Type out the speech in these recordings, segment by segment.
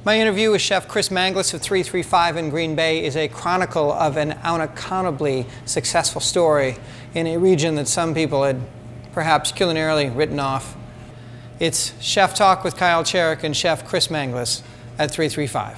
My interview with Chef Chris Mangless of 335 in Green Bay is a chronicle of an unaccountably successful story in a region that some people had perhaps culinarily written off. It's Chef Talk with Kyle Cherek and Chef Chris Mangless at 335.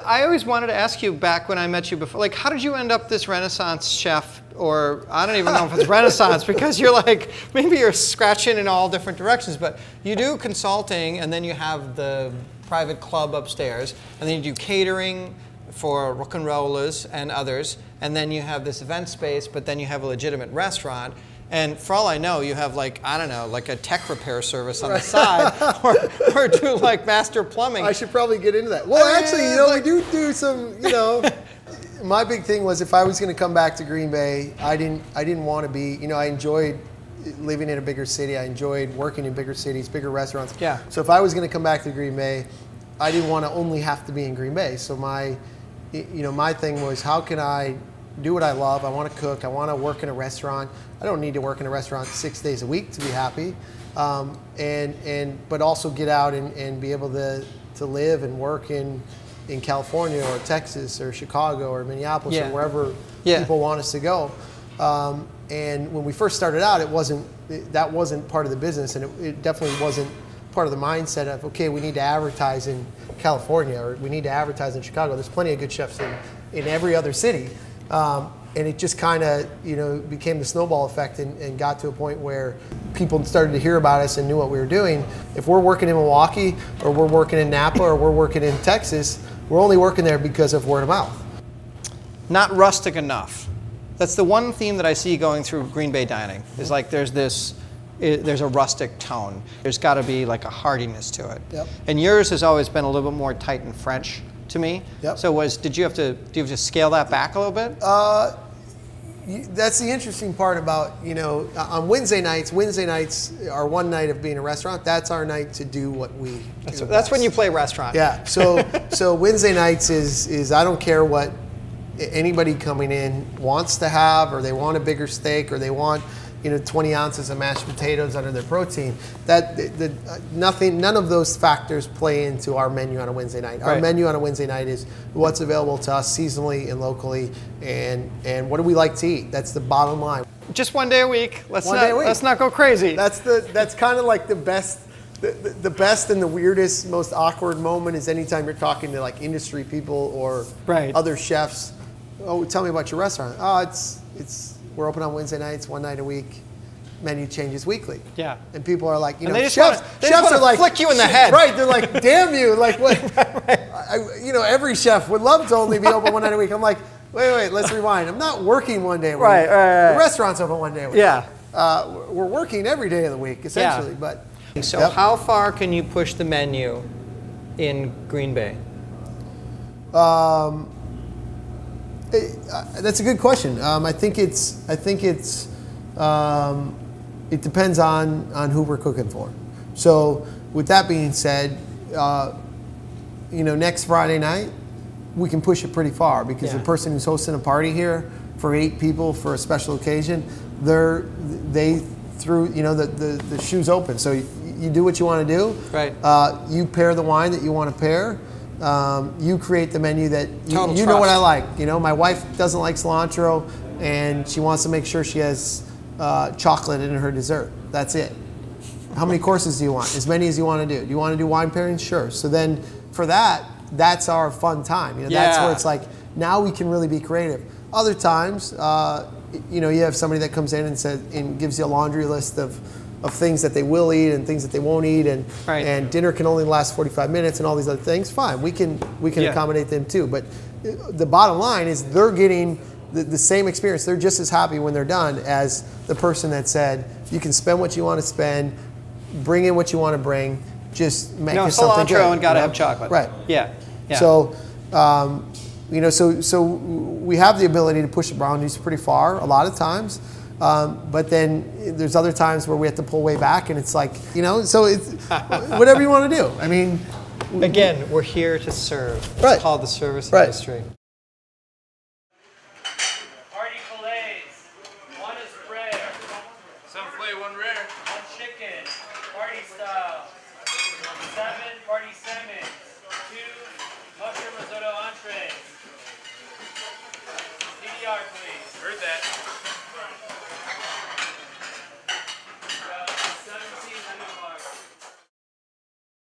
I always wanted to ask you back when I met you before, like, how did you end up this Renaissance chef? Or I don't even know if it's Renaissance, because you're like, maybe you're scratching in all different directions, but you do consulting, and then you have the private club upstairs, and then you do catering for rock and rollers and others, and then you have this event space, but then you have a legitimate restaurant. And for all I know, you have, like, I don't know, like a tech repair service on the side, or do like master plumbing. I should probably get into that. Well, actually, you know, like, we do some, you know. My big thing was, if I was going to come back to Green Bay, I didn't want to be, you know, I enjoyed living in a bigger city. I enjoyed working in bigger cities, bigger restaurants. Yeah. So if I was going to come back to Green Bay, I didn't want to only have to be in Green Bay. So my thing was, how can I do what I love? I want to cook. I want to work in a restaurant. I don't need to work in a restaurant 6 days a week to be happy, but also get out and be able to live and work in California or Texas or Chicago or Minneapolis or wherever people want us to go. And when we first started out, that wasn't part of the business, and it definitely wasn't part of the mindset of, okay, we need to advertise in California or we need to advertise in Chicago. There's plenty of good chefs in every other city. And it just kind of, you know, became the snowball effect and got to a point where people started to hear about us and knew what we were doing. If we're working in Milwaukee or we're working in Napa or we're working in Texas, we're only working there because of word of mouth. Not rustic enough. That's the one theme that I see going through Green Bay dining, is like there's a rustic tone. There's got to be like a heartiness to it. Yep. And yours has always been a little bit more tight and French to me. Yep. So did you have to scale that back a little bit? That's the interesting part about, you know, on Wednesday nights are one night of being a restaurant. That's our night to do what we do. That's when you play restaurant. Yeah. So Wednesday nights is I don't care what anybody coming in wants to have, or they want a bigger steak, or they want, you know, 20 ounces of mashed potatoes under their protein. None of those factors play into our menu on a Wednesday night. Our menu on a Wednesday night is what's available to us seasonally and locally, and what do we like to eat. That's the bottom line. Just one day a week. Let's not go crazy. That's kind of like the best. The best and the weirdest, most awkward moment is anytime you're talking to like industry people or other chefs. Oh, tell me about your restaurant. Oh, we're open on Wednesday nights, one night a week. Menu changes weekly. Yeah. And people are like, you know, chefs are like, flick you in the head. Right. They're like, damn you. Like, what? You know, every chef would love to only be open one night a week. I'm like, wait, let's rewind. I'm not working one day a week. Right. The restaurant's open one day a week. Yeah. We're working every day of the week, essentially. Yeah. But so how far can you push the menu in Green Bay? That's a good question. I think it depends on who we're cooking for. So with that being said, you know, next Friday night we can push it pretty far, because the person who's hosting a party here for 8 people for a special occasion, they threw, you know, the shoe's open. So you do what you want to do. Right. You pair the wine that you want to pair. You create the menu that you know what I like. You know, my wife doesn't like cilantro, and she wants to make sure she has chocolate in her dessert. That's it. How many courses do you want? As many as you want to do. Do you want to do wine pairings? Sure. So then for that's our fun time. You know, that's where it's like, now we can really be creative. Other times, you know, you have somebody that comes in and gives you a laundry list of things that they will eat and things that they won't eat, and dinner can only last 45 minutes and all these other things. Fine, we can accommodate them too. But the bottom line is they're getting the same experience. They're just as happy when they're done as the person that said, you can spend what you want to spend, bring in what you want to bring, just make it something good. Cilantro and gotta have chocolate. Right. Yeah. So, you know, so we have the ability to push the boundaries pretty far a lot of times. But then there's other times where we have to pull way back, and it's like, you know, so it's whatever you want to do. I mean, again, we're here to serve. It's called the service industry.